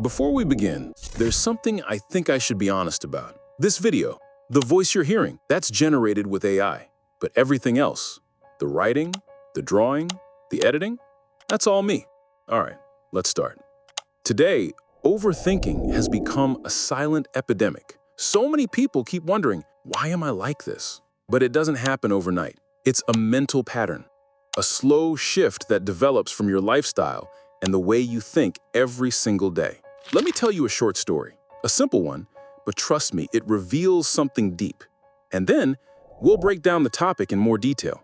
Before we begin, there's something I think I should be honest about. This video, the voice you're hearing, that's generated with AI. But everything else, the writing, the drawing, the editing, that's all me. All right, let's start. Today, overthinking has become a silent epidemic. So many people keep wondering, why am I like this? But it doesn't happen overnight. It's a mental pattern, a slow shift that develops from your lifestyle and the way you think every single day. Let me tell you a short story, a simple one, but trust me, it reveals something deep. And then we'll break down the topic in more detail.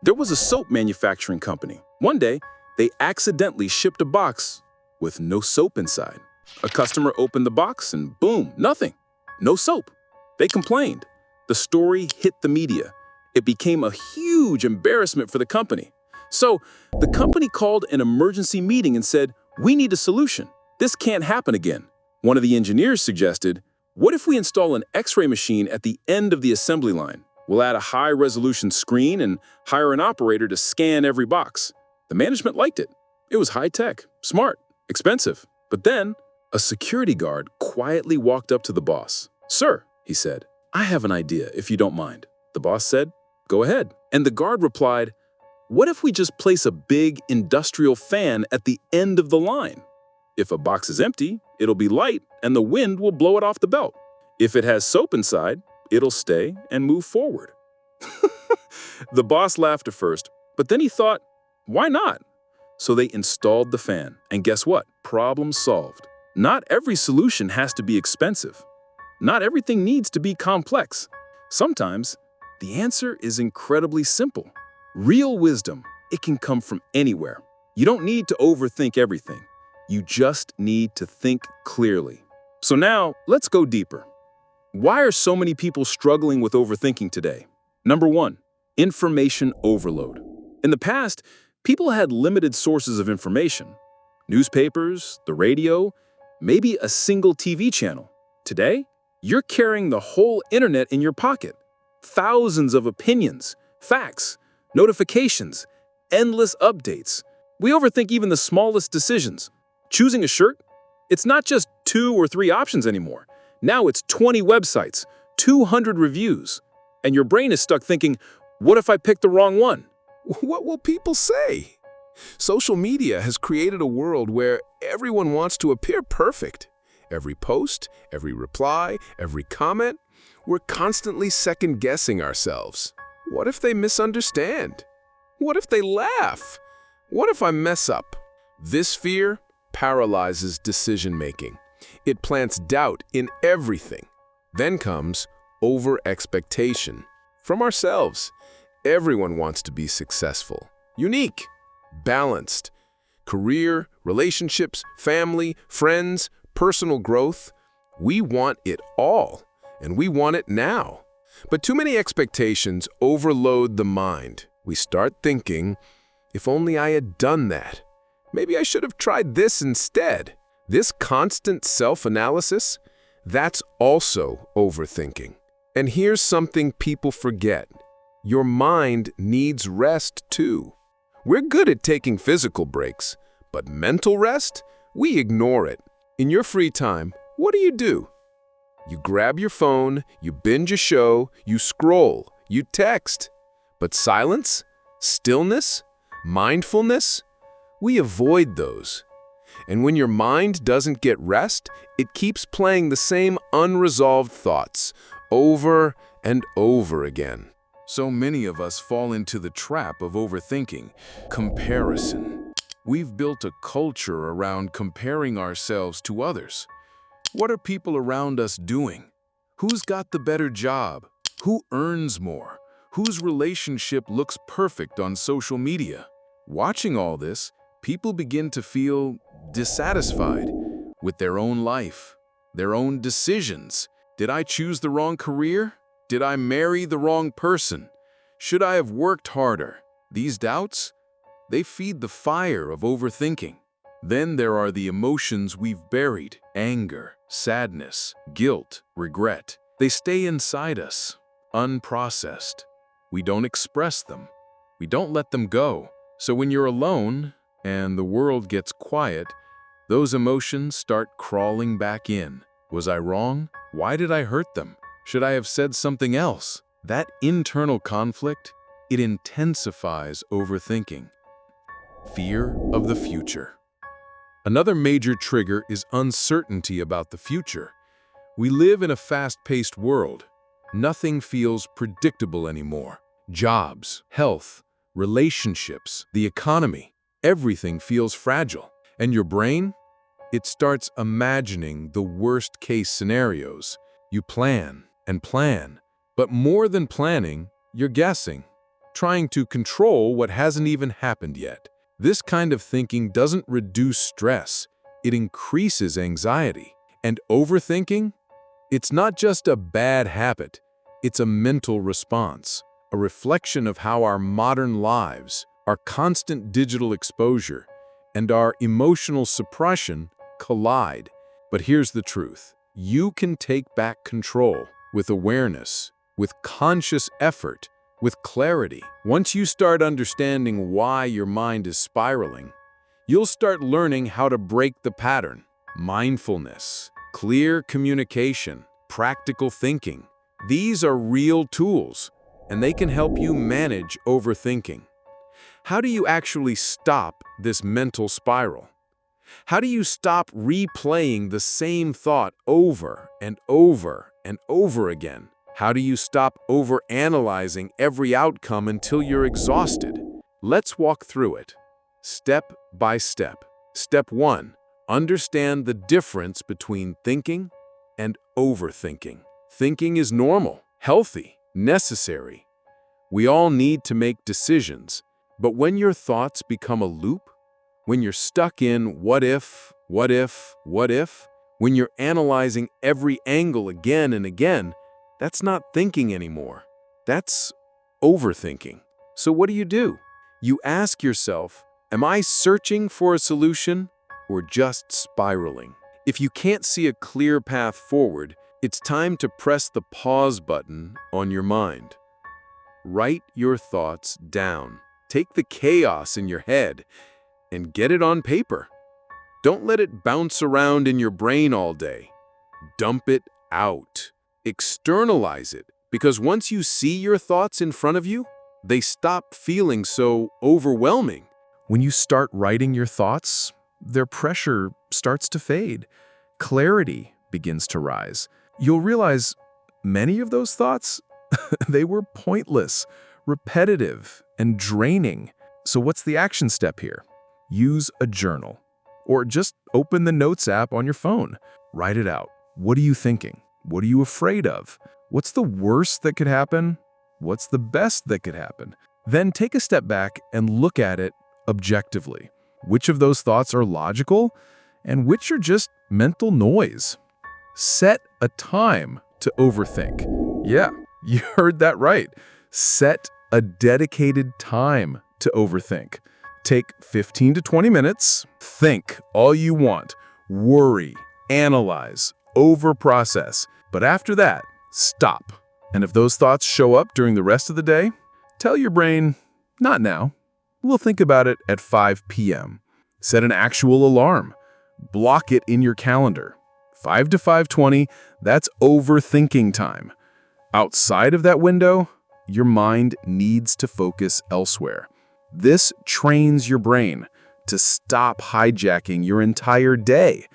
There was a soap manufacturing company. One day, they accidentally shipped a box with no soap inside. A customer opened the box and boom, nothing. No soap. They complained. The story hit the media. It became a huge embarrassment for the company. So the company called an emergency meeting and said, "We need a solution. This can't happen again." One of the engineers suggested, "What if we install an X-ray machine at the end of the assembly line? We'll add a high-resolution screen and hire an operator to scan every box." The management liked it. It was high-tech, smart, expensive. But then, a security guard quietly walked up to the boss. "Sir," he said, "I have an idea, if you don't mind." The boss said, "Go ahead." And the guard replied, "What if we just place a big industrial fan at the end of the line? If a box is empty, it'll be light and the wind will blow it off the belt. If it has soap inside, it'll stay and move forward." The boss laughed at first, but then he thought, why not? So they installed the fan, and guess what? Problem solved. Not every solution has to be expensive. Not everything needs to be complex. Sometimes, the answer is incredibly simple. Real wisdom, it can come from anywhere. You don't need to overthink everything. You just need to think clearly. So now, let's go deeper. Why are so many people struggling with overthinking today? Number one, information overload. In the past, people had limited sources of information. Newspapers, the radio, maybe a single TV channel. Today, you're carrying the whole internet in your pocket. Thousands of opinions, facts, notifications, endless updates. We overthink even the smallest decisions. Choosing a shirt? It's not just 2 or 3 options anymore. Now it's 20 websites, 200 reviews. And your brain is stuck thinking, what if I pick the wrong one? What will people say? Social media has created a world where everyone wants to appear perfect. Every post, every reply, every comment, we're constantly second-guessing ourselves. What if they misunderstand? What if they laugh? What if I mess up? This fear paralyzes decision-making. It plants doubt in everything. Then comes over-expectation from ourselves. Everyone wants to be successful, unique, balanced. Career, relationships, family, friends, personal growth. We want it all, and we want it now. But too many expectations overload the mind. We start thinking, if only I had done that. Maybe I should have tried this instead. This constant self-analysis, that's also overthinking. And here's something people forget. Your mind needs rest too. We're good at taking physical breaks, but mental rest, we ignore it. In your free time, what do? You grab your phone, you binge a show, you scroll, you text. But silence, stillness, mindfulness, we avoid those. And when your mind doesn't get rest, it keeps playing the same unresolved thoughts over and over again. So many of us fall into the trap of overthinking, comparison. We've built a culture around comparing ourselves to others. What are people around us doing? Who's got the better job? Who earns more? Whose relationship looks perfect on social media? Watching all this, people begin to feel dissatisfied with their own life, their own decisions. Did I choose the wrong career? Did I marry the wrong person? Should I have worked harder? These doubts, they feed the fire of overthinking. Then there are the emotions we've buried: anger, sadness, guilt, regret. They stay inside us, unprocessed. We don't express them. We don't let them go. So when you're alone and the world gets quiet, Those emotions start crawling back in. Was I wrong? Why did I hurt them? Should I have said something else? That internal conflict, it intensifies overthinking. Fear of the future. Another major trigger is uncertainty about the future. We live in a fast-paced world. Nothing feels predictable anymore. Jobs, health, relationships, the economy, everything feels fragile. And your brain? It starts imagining the worst-case scenarios. You plan and plan. But more than planning, you're guessing, trying to control what hasn't even happened yet. This kind of thinking doesn't reduce stress, it increases anxiety. And overthinking? It's not just a bad habit, it's a mental response, a reflection of how our modern lives, our constant digital exposure, and our emotional suppression collide. But here's the truth. You can take back control with awareness, with conscious effort, with clarity. Once you start understanding why your mind is spiraling, you'll start learning how to break the pattern. Mindfulness, clear communication, practical thinking. These are real tools, and they can help you manage overthinking. How do you actually stop this mental spiral? How do you stop replaying the same thought over and over and over again? How do you stop overanalyzing every outcome until you're exhausted? Let's walk through it, step by step. Step 1. Understand the difference between thinking and overthinking. Thinking is normal, healthy, necessary. We all need to make decisions, but when your thoughts become a loop, when you're stuck in what if, when you're analyzing every angle again and again, that's not thinking anymore. That's overthinking. So what do? You ask yourself, am I searching for a solution or just spiraling? If you can't see a clear path forward, it's time to press the pause button on your mind. Write your thoughts down. Take the chaos in your head and get it on paper. Don't let it bounce around in your brain all day. Dump it out. Externalize it, because once you see your thoughts in front of you, they stop feeling so overwhelming. When you start writing your thoughts, their pressure starts to fade. Clarity begins to rise. You'll realize many of those thoughts, they were pointless, repetitive, and draining. So what's the action step here? Use a journal, or just open the Notes app on your phone. Write it out. What are you thinking? What are you afraid of? What's the worst that could happen? What's the best that could happen? Then take a step back and look at it objectively. Which of those thoughts are logical and which are just mental noise? Set a time to overthink. Yeah, you heard that right. Set a dedicated time to overthink. Take 15 to 20 minutes. Think all you want. Worry, analyze, overprocess. But after that, stop. And if those thoughts show up during the rest of the day, tell your brain, not now. We'll think about it at 5 p.m. Set an actual alarm. Block it in your calendar. 5 to 5:20, that's overthinking time. Outside of that window, your mind needs to focus elsewhere. This trains your brain to stop hijacking your entire day.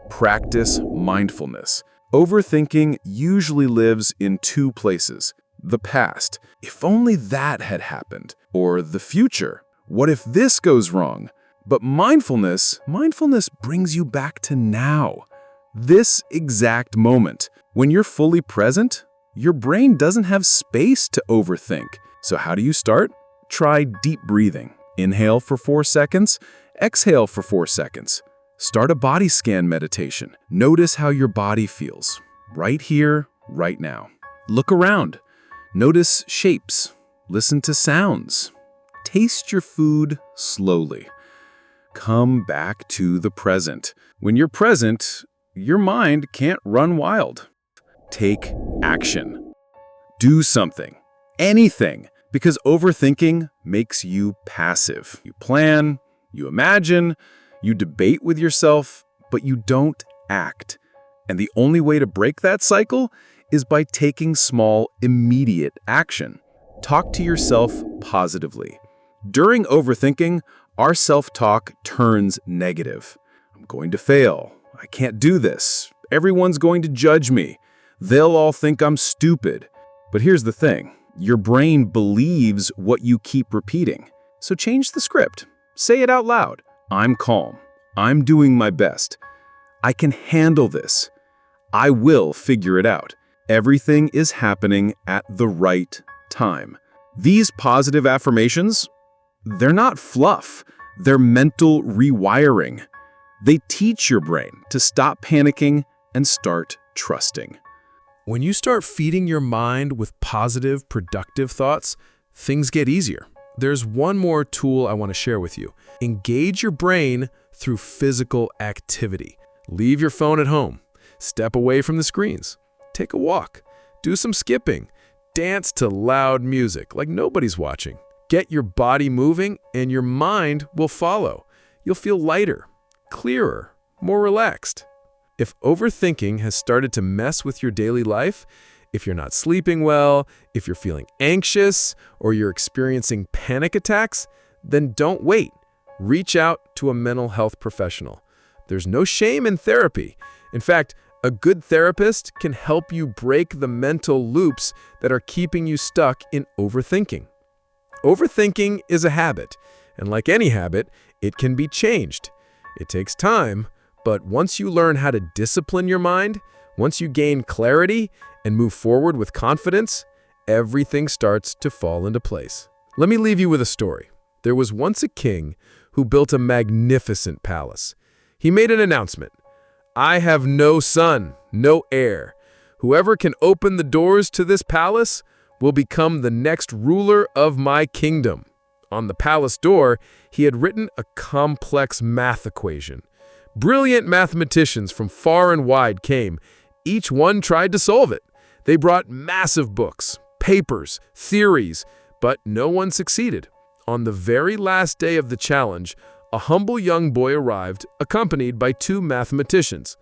Practice mindfulness. Overthinking usually lives in two places. The past, if only that had happened. Or the future, what if this goes wrong? But mindfulness brings you back to now. This exact moment. When you're fully present, your brain doesn't have space to overthink. So how do you start? Try deep breathing. Inhale for 4 seconds, exhale for 4 seconds. Start a body scan meditation. Notice how your body feels, right here, right now. Look around. Notice shapes. Listen to sounds. Taste your food slowly. Come back to the present. When you're present, your mind can't run wild. Take action. Do something. Anything. Because overthinking makes you passive. You plan, you imagine, You debate with yourself, but you don't act. And the only way to break that cycle is by taking small, immediate action. Talk to yourself positively. During overthinking, our self-talk turns negative. I'm going to fail. I can't do this. Everyone's going to judge me. They'll all think I'm stupid. But here's the thing. Your brain believes what you keep repeating. So change the script. Say it out loud. I'm calm. I'm doing my best. I can handle this. I will figure it out. Everything is happening at the right time. These positive affirmations, they're not fluff. They're mental rewiring. They teach your brain to stop panicking and start trusting. When you start feeding your mind with positive, productive thoughts, things get easier. There's one more tool I want to share with you. Engage your brain through physical activity. Leave your phone at home. Step away from the screens. Take a walk. Do some skipping. Dance to loud music like nobody's watching. Get your body moving and your mind will follow. You'll feel lighter, clearer, more relaxed. If overthinking has started to mess with your daily life, if you're not sleeping well, if you're feeling anxious, or you're experiencing panic attacks, then don't wait. Reach out to a mental health professional. There's no shame in therapy. In fact, a good therapist can help you break the mental loops that are keeping you stuck in overthinking. Overthinking is a habit, and like any habit, it can be changed. It takes time, but once you learn how to discipline your mind, once you gain clarity and move forward with confidence, everything starts to fall into place. Let me leave you with a story. There was once a king who built a magnificent palace. He made an announcement. I have no son, no heir. Whoever can open the doors to this palace will become the next ruler of my kingdom. On the palace door, he had written a complex math equation. Brilliant mathematicians from far and wide came. Each one tried to solve it. They brought massive books, papers, theories, but no one succeeded. On the very last day of the challenge, a humble young boy arrived, accompanied by two mathematicians.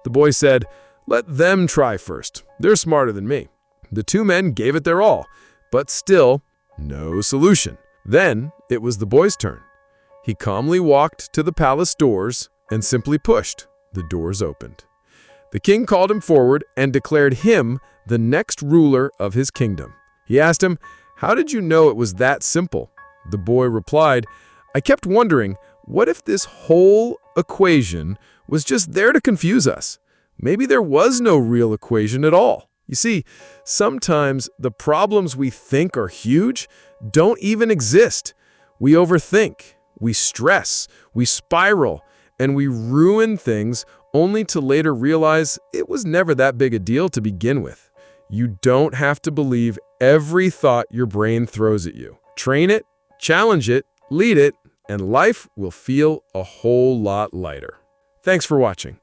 The boy said, "Let them try first. They're smarter than me." The two men gave it their all, but still, no solution. Then it was the boy's turn. He calmly walked to the palace doors and simply pushed. The doors opened. The king called him forward and declared him the next ruler of his kingdom. He asked him, "How did you know it was that simple?" The boy replied, "I kept wondering, what if this whole equation was just there to confuse us? Maybe there was no real equation at all." You see, sometimes the problems we think are huge don't even exist. We overthink, we stress, we spiral, and we ruin things only to later realize it was never that big a deal to begin with. You don't have to believe every thought your brain throws at you. Train it, challenge it, lead it, and life will feel a whole lot lighter. Thanks for watching.